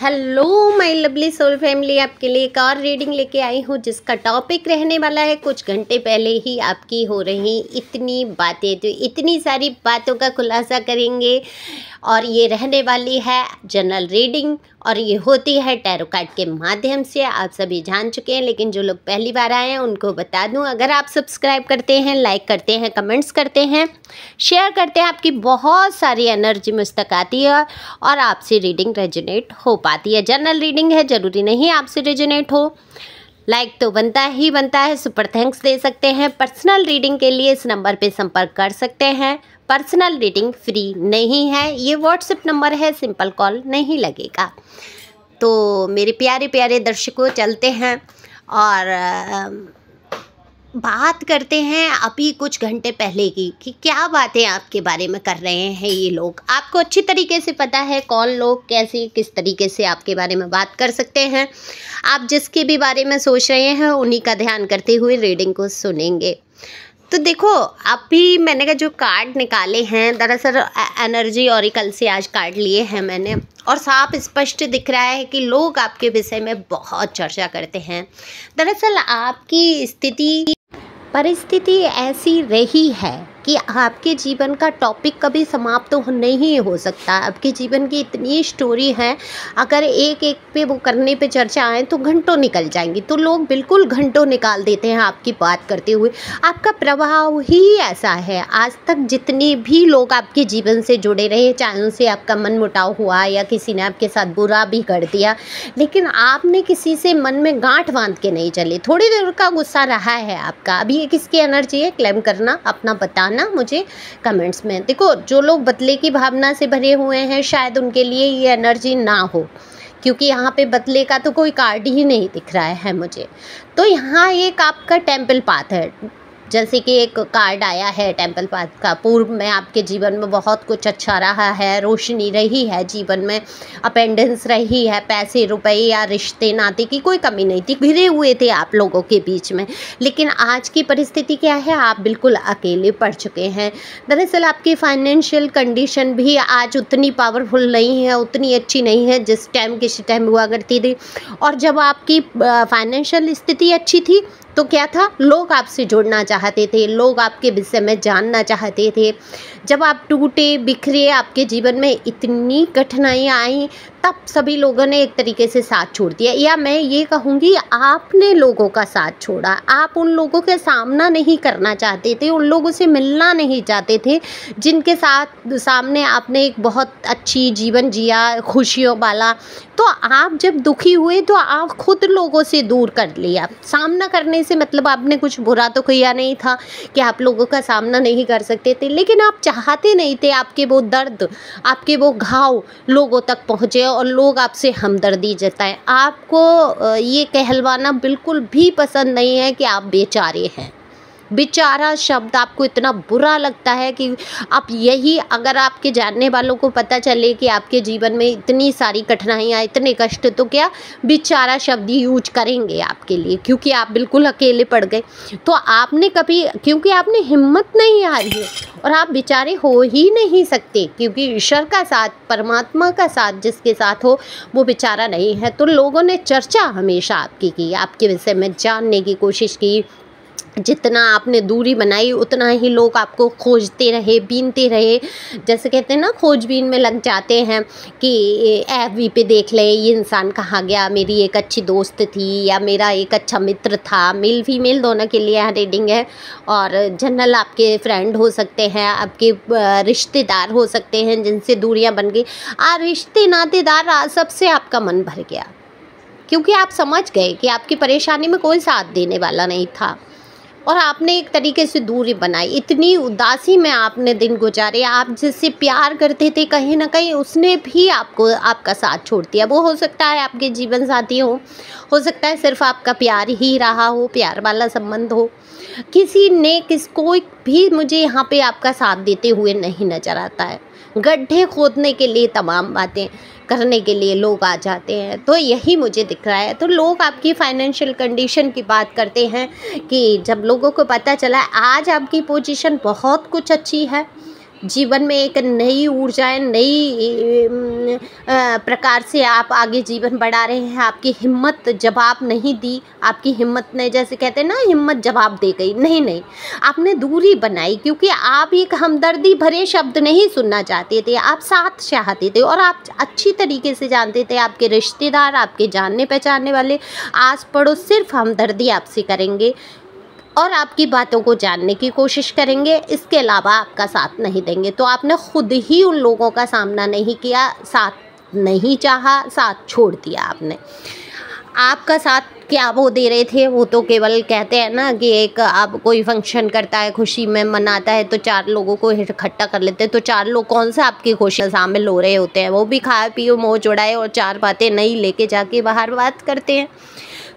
Hello my lovely soul family, आपके लिए एक और रीडिंग लेके आई हूँ जिसका टॉपिक रहने वाला है कुछ घंटे पहले ही आपकी हो रही इतनी बातें। तो इतनी सारी बातों का खुलासा करेंगे और ये रहने वाली है जनरल रीडिंग और ये होती है टैरो कार्ड के माध्यम से। आप सभी जान चुके हैं, लेकिन जो लोग पहली बार आए हैं उनको बता दूं, अगर आप सब्सक्राइब करते हैं, लाइक करते हैं, कमेंट्स करते हैं, शेयर करते हैं, आपकी बहुत सारी एनर्जी मुझ तक आती है और आपसे रीडिंग रेजोनेट हो पाती है। जनरल रीडिंग है, ज़रूरी नहीं आपसे रेजोनेट हो। लाइक तो बनता ही बनता है, सुपर थैंक्स दे सकते हैं। पर्सनल रीडिंग के लिए इस नंबर पे संपर्क कर सकते हैं। पर्सनल रीडिंग फ्री नहीं है, ये व्हाट्सएप नंबर है, सिंपल कॉल नहीं लगेगा। तो मेरे प्यारे प्यारे दर्शकों, चलते हैं और बात करते हैं अभी कुछ घंटे पहले की कि क्या बातें आपके बारे में कर रहे हैं ये लोग। आपको अच्छी तरीके से पता है कौन लोग कैसे किस तरीके से आपके बारे में बात कर सकते हैं। आप जिसके भी बारे में सोच रहे हैं उन्हीं का ध्यान करते हुए रीडिंग को सुनेंगे। तो देखो, अभी मैंने जो कार्ड निकाले हैं, दरअसल एनर्जी ऑरिकल से आज कार्ड लिए हैं मैंने, और साफ स्पष्ट दिख रहा है कि लोग आपके विषय में बहुत चर्चा करते हैं। दरअसल आपकी परिस्थिति ऐसी रही है कि आपके जीवन का टॉपिक कभी समाप्त तो नहीं हो सकता। आपके जीवन की इतनी स्टोरी है, अगर एक एक पे वो करने पे चर्चा आए तो घंटों निकल जाएंगी। तो लोग बिल्कुल घंटों निकाल देते हैं आपकी बात करते हुए। आपका प्रभाव ही ऐसा है। आज तक जितने भी लोग आपके जीवन से जुड़े रहे, चाहे उनसे आपका मन मुटाव हुआ या किसी ने आपके साथ बुरा भी कर दिया, लेकिन आपने किसी से मन में गांठ बांध के नहीं चले। थोड़ी देर का गुस्सा रहा है आपका। अभी ये किसकी एनर्जी है, क्लेम करना, अपना बताना मुझे कमेंट्स में। देखो, जो लोग बदले की भावना से भरे हुए हैं शायद उनके लिए ये एनर्जी ना हो, क्योंकि यहाँ पे बदले का तो कोई कार्ड ही नहीं दिख रहा है मुझे। तो यहाँ एक आपका टेम्पल पाथ है, जैसे कि एक कार्ड आया है टेम्पल पाथ का। पूर्व में आपके जीवन में बहुत कुछ अच्छा रहा है, रोशनी रही है जीवन में, अपेंडेंस रही है, पैसे रुपए या रिश्ते नाते की कोई कमी नहीं थी, घिरे हुए थे आप लोगों के बीच में। लेकिन आज की परिस्थिति क्या है, आप बिल्कुल अकेले पड़ चुके हैं। दरअसल आपकी फाइनेंशियल कंडीशन भी आज उतनी पावरफुल नहीं है, उतनी अच्छी नहीं है जिस टाइम किसी टाइम हुआ करती थी। और जब आपकी फाइनेंशियल स्थिति अच्छी थी तो क्या था, लोग आपसे जुड़ना चाहते थे, लोग आपके विषय में जानना चाहते थे। जब आप टूटे बिखरे, आपके जीवन में इतनी कठिनाइयाँ आई, तब सभी लोगों ने एक तरीके से साथ छोड़ दिया, या मैं ये कहूँगी आपने लोगों का साथ छोड़ा। आप उन लोगों के सामना नहीं करना चाहते थे, उन लोगों से मिलना नहीं चाहते थे जिनके साथ सामने आपने एक बहुत अच्छी जीवन जिया, खुशियों वाला। तो आप जब दुखी हुए तो आप खुद लोगों से दूर कर लिया। सामना करने से मतलब आपने कुछ बुरा तो किया नहीं था कि आप लोगों का सामना नहीं कर सकते थे, लेकिन आप चाहते नहीं थे आपके वो दर्द, आपके वो घाव लोगों तक पहुँचे और लोग आपसे हमदर्दी जताएं। आपको ये कहलवाना बिल्कुल भी पसंद नहीं है कि आप बेचारे हैं। बेचारा शब्द आपको इतना बुरा लगता है कि आप यही, अगर आपके जानने वालों को पता चले कि आपके जीवन में इतनी सारी कठिनाइयाँ, इतने कष्ट, तो क्या बेचारा शब्द यूज करेंगे आपके लिए, क्योंकि आप बिल्कुल अकेले पड़ गए। तो आपने कभी, क्योंकि आपने हिम्मत नहीं हारी है और आप बेचारे हो ही नहीं सकते, क्योंकि ईश्वर का साथ, परमात्मा का साथ जिसके साथ हो वो बेचारा नहीं है। तो लोगों ने चर्चा हमेशा आपकी की, आपके विषय में जानने की कोशिश की। जितना आपने दूरी बनाई उतना ही लोग आपको खोजते रहे, बीनते रहे। जैसे कहते हैं ना, खोजबीन में लग जाते हैं कि एफबी पे देख ले ये इंसान कहाँ गया, मेरी एक अच्छी दोस्त थी या मेरा एक अच्छा मित्र था। मेल फीमेल दोनों के लिए यहाँ रीडिंग है, और जनरल आपके फ्रेंड हो सकते हैं, आपके रिश्तेदार हो सकते हैं जिनसे दूरियाँ बन गई। रिश्ते नातेदार सबसे आपका मन भर गया, क्योंकि आप समझ गए कि आपकी परेशानी में कोई साथ देने वाला नहीं था और आपने एक तरीके से दूरी बनाई। इतनी उदासी में आपने दिन गुजारे। आप जिससे प्यार करते थे, कहीं ना कहीं उसने भी आपको, आपका साथ छोड़ दिया। वो हो सकता है आपके जीवन साथी हो सकता है सिर्फ आपका प्यार ही रहा हो, प्यार वाला संबंध हो। किसी ने कोई भी मुझे यहाँ पे आपका साथ देते हुए नहीं नजर आता है। गड्ढे खोदने के लिए, तमाम बातें करने के लिए लोग आ जाते हैं, तो यही मुझे दिख रहा है। तो लोग आपकी फाइनेंशियल कंडीशन की बात करते हैं कि जब लोगों को पता चला आज आपकी पोजीशन बहुत कुछ अच्छी है, जीवन में एक नई ऊर्जा, नई प्रकार से आप आगे जीवन बढ़ा रहे हैं। आपकी हिम्मत जवाब नहीं दी, आपकी हिम्मत ने, जैसे कहते हैं ना, हिम्मत जवाब दे गई, नहीं नहीं, आपने दूरी बनाई, क्योंकि आप एक हमदर्दी भरे शब्द नहीं सुनना चाहते थे, आप साथ चाहते थे। और आप अच्छी तरीके से जानते थे आपके रिश्तेदार, आपके जानने पहचानने वाले, आस पड़ोस सिर्फ हमदर्दी आपसे करेंगे और आपकी बातों को जानने की कोशिश करेंगे, इसके अलावा आपका साथ नहीं देंगे। तो आपने खुद ही उन लोगों का सामना नहीं किया, साथ नहीं चाहा, साथ छोड़ दिया आपने। आपका साथ क्या वो दे रहे थे, वो तो केवल कहते हैं ना कि एक आप कोई फंक्शन करता है, खुशी में मनाता है तो 4 लोगों को इकट्ठा कर लेते हैं, तो 4 लोग कौन सा आपकी खुशी में शामिल हो रहे होते हैं, वो भी खाए पियो मौज उड़ाए और 4 बातें नई लेके जाके बाहर बात करते हैं।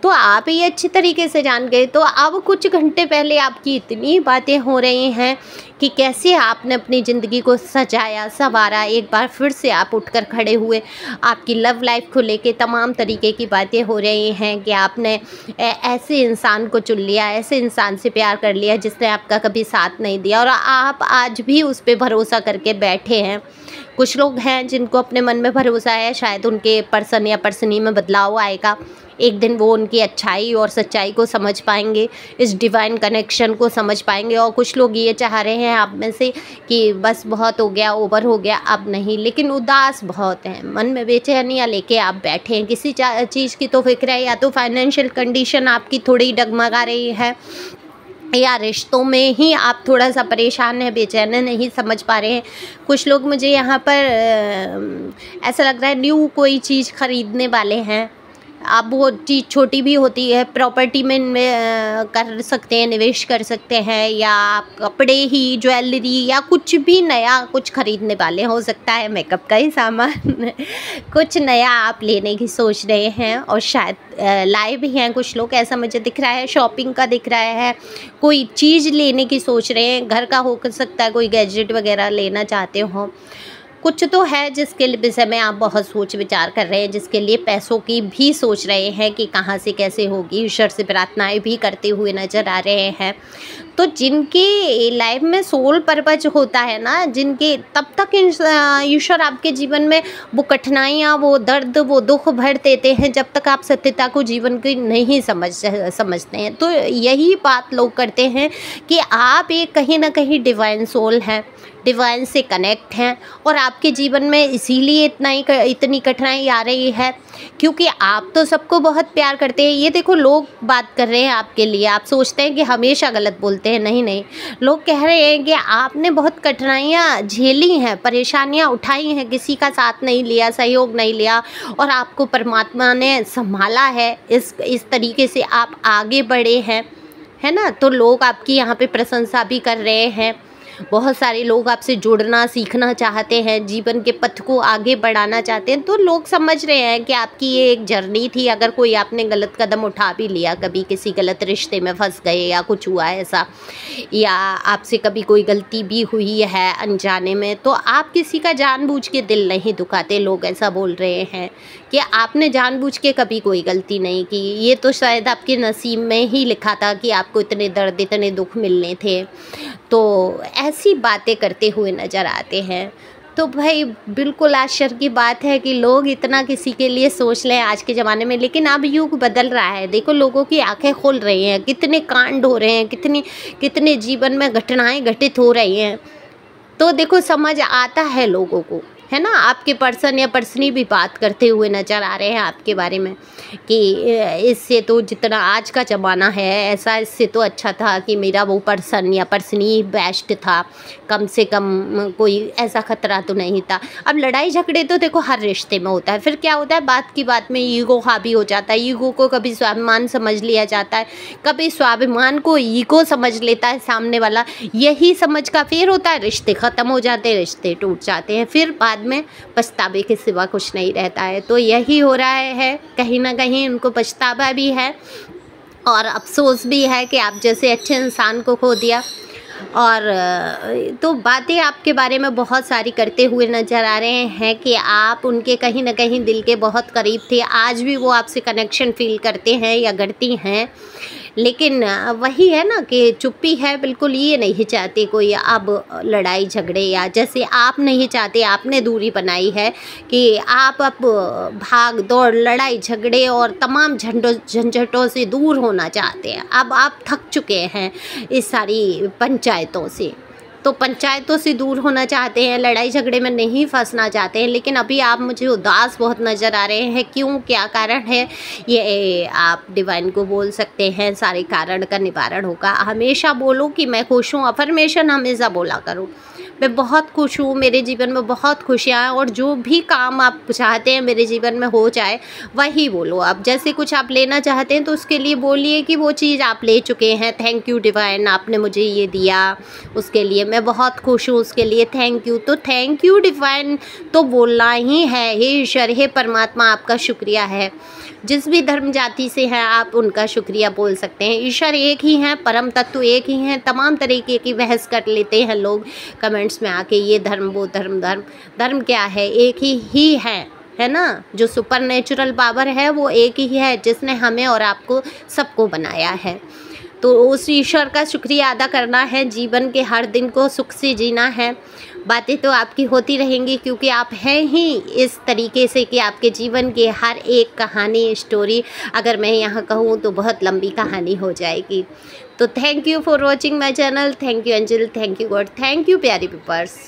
तो आप ये अच्छी तरीके से जान गए। तो अब कुछ घंटे पहले आपकी इतनी बातें हो रही हैं कि कैसे आपने अपनी ज़िंदगी को सजाया संवारा, एक बार फिर से आप उठकर खड़े हुए, आपकी लव लाइफ को लेके तमाम तरीके की बातें हो रही हैं कि आपने ऐसे इंसान को चुन लिया, ऐसे इंसान से प्यार कर लिया जिसने आपका कभी साथ नहीं दिया, और आप आज भी उस पर भरोसा करके बैठे हैं। कुछ लोग हैं जिनको अपने मन में भरोसा है, शायद उनके पर्सन या पर्सनी में बदलाव आएगा, एक दिन वो उनकी अच्छाई और सच्चाई को समझ पाएंगे, इस डिवाइन कनेक्शन को समझ पाएंगे। और कुछ लोग ये चाह रहे हैं आप में से कि बस बहुत हो गया, ओवर हो गया, अब नहीं, लेकिन उदास बहुत हैं, मन में बेचैनियाँ लेके आप बैठे हैं। किसी चीज़ की तो फिक्र है, या तो फाइनेंशियल कंडीशन आपकी थोड़ी डगमगा रही है, या रिश्तों में ही आप थोड़ा सा परेशान हैं, बेचैन हैं, नहीं समझ पा रहे हैं। कुछ लोग, मुझे यहाँ पर ऐसा लग रहा है, न्यू कोई चीज़ ख़रीदने वाले हैं। अब वो चीज़ छोटी भी होती है, प्रॉपर्टी में कर सकते हैं, निवेश कर सकते हैं, या आप कपड़े ही, ज्वेलरी, या कुछ भी नया कुछ ख़रीदने वाले, हो सकता है मेकअप का ही सामान कुछ नया आप लेने की सोच रहे हैं, और शायद लाए भी हैं कुछ लोग, ऐसा मुझे दिख रहा है। शॉपिंग का दिख रहा है, कोई चीज़ लेने की सोच रहे हैं, घर का हो सकता है, कोई गैजेट वगैरह लेना चाहते हो। कुछ तो है जिसके विषय में आप बहुत सोच विचार कर रहे हैं, जिसके लिए पैसों की भी सोच रहे हैं कि कहाँ से कैसे होगी, ईश्वर से प्रार्थनाएं भी करते हुए नज़र आ रहे हैं। तो जिनके लाइफ में सोल पर्पज होता है ना, जिनके, तब तक ईश्वर आपके जीवन में वो कठिनाइयाँ, वो दर्द, वो दुख भर देते हैं, जब तक आप सत्यता को जीवन की नहीं समझते हैं। तो यही बात लोग करते हैं कि आप एक कहीं ना कहीं डिवाइन सोल हैं, डिवाइन से कनेक्ट हैं, और आपके जीवन में इसीलिए इतनी कठिनाई आ रही है, क्योंकि आप तो सबको बहुत प्यार करते हैं। ये देखो, लोग बात कर रहे हैं आपके लिए, आप सोचते हैं कि हमेशा गलत बोलते हैं, नहीं नहीं, लोग कह रहे हैं कि आपने बहुत कठिनाइयाँ झेली हैं, परेशानियाँ उठाई हैं, किसी का साथ नहीं लिया, सहयोग नहीं लिया, और आपको परमात्मा ने संभाला है, इस तरीके से आप आगे बढ़े हैं, है ना। तो लोग आपकी यहाँ पे प्रशंसा भी कर रहे हैं, बहुत सारे लोग आपसे जुड़ना सीखना चाहते हैं, जीवन के पथ को आगे बढ़ाना चाहते हैं। तो लोग समझ रहे हैं कि आपकी ये एक जर्नी थी। अगर कोई आपने गलत कदम उठा भी लिया, कभी किसी गलत रिश्ते में फंस गए या कुछ हुआ ऐसा, या आपसे कभी कोई गलती भी हुई है अनजाने में, तो आप किसी का जानबूझ के दिल नहीं दुखाते। लोग ऐसा बोल रहे हैं कि आपने जानबूझ के कभी कोई गलती नहीं की, ये तो शायद आपके नसीब में ही लिखा था कि आपको इतने दर्द, इतने दुख मिलने थे। तो ऐसी बातें करते हुए नज़र आते हैं। तो भाई बिल्कुल आश्चर्य की बात है कि लोग इतना किसी के लिए सोच लें आज के ज़माने में। लेकिन अब युग बदल रहा है, देखो लोगों की आंखें खुल रही हैं, कितने कांड हो रहे हैं, कितने जीवन में घटनाएं घटित हो रही हैं। तो देखो समझ आता है लोगों को, है ना। आपके पर्सन या पर्सनी भी बात करते हुए नज़र आ रहे हैं आपके बारे में कि इससे तो, जितना आज का ज़माना है ऐसा, इससे तो अच्छा था कि मेरा वो पर्सन या पर्सनी बेस्ट था, कम से कम कोई ऐसा खतरा तो नहीं था। अब लड़ाई झगड़े तो देखो हर रिश्ते में होता है। फिर क्या होता है, बात की बात में ईगो हावी हो जाता है। ईगो को कभी स्वाभिमान समझ लिया जाता है, कभी स्वाभिमान को ईगो समझ लेता है सामने वाला। यही समझ का फेर होता है, रिश्ते ख़त्म हो जाते हैं, रिश्ते टूट जाते हैं, फिर बाद में पछतावे के सिवा कुछ नहीं रहता है। तो यही हो रहा है, कहीं ना कहीं उनको पछतावा भी है और अफसोस भी है कि आप जैसे अच्छे इंसान को खो दिया। और तो बातें आपके बारे में बहुत सारी करते हुए नज़र आ रहे हैं कि आप उनके कहीं ना कहीं दिल के बहुत करीब थे। आज भी वो आपसे कनेक्शन फील करते हैं या करती हैं, लेकिन वही है ना कि चुप्पी है बिल्कुल ये नहीं चाहते कोई अब लड़ाई झगड़े, या जैसे आप नहीं चाहते, आपने दूरी बनाई है कि आप अब भाग दौड़ लड़ाई झगड़े और तमाम झंझटों से दूर होना चाहते हैं। अब आप थक चुके हैं इस सारी पंचायतों से, तो पंचायतों से दूर होना चाहते हैं, लड़ाई झगड़े में नहीं फंसना चाहते हैं। लेकिन अभी आप मुझे उदास बहुत नज़र आ रहे हैं, क्यों, क्या कारण है, ये आप डिवाइन को बोल सकते हैं, सारे कारण का निवारण होगा। हमेशा बोलो कि मैं खुश हूँ, अफर्मेशन हमेशा बोला करो, मैं बहुत खुश हूँ, मेरे जीवन में बहुत खुशियाँ हैं, और जो भी काम आप चाहते हैं मेरे जीवन में हो जाए वही बोलो। आप जैसे कुछ आप लेना चाहते हैं तो उसके लिए बोलिए कि वो चीज़ आप ले चुके हैं, थैंक यू डिवाइन, आपने मुझे ये दिया, उसके लिए मैं बहुत खुश हूँ, उसके लिए थैंक यू। तो थैंक यू डिवाइन तो बोलना ही है। हे ईश्वर, हे परमात्मा, आपका शुक्रिया है। जिस भी धर्म जाति से हैं आप उनका शुक्रिया बोल सकते हैं। ईश्वर एक ही हैं, परम तत्व एक ही हैं। तमाम तरीके की बहस कर लेते हैं लोग कमेंट्स में आके, ये धर्म वो धर्म, धर्म क्या है, एक ही है ना। जो सुपर नेचुरल पावर है वो एक ही है, जिसने हमें और आपको सबको बनाया है। तो उस ईश्वर का शुक्रिया अदा करना है, जीवन के हर दिन को सुख से जीना है। बातें तो आपकी होती रहेंगी क्योंकि आप हैं ही इस तरीके से कि आपके जीवन की हर एक कहानी, स्टोरी अगर मैं यहाँ कहूँ तो बहुत लंबी कहानी हो जाएगी। तो thank you for watching my channel, thank you angel, thank you God, thank you प्यारी पीपर्स।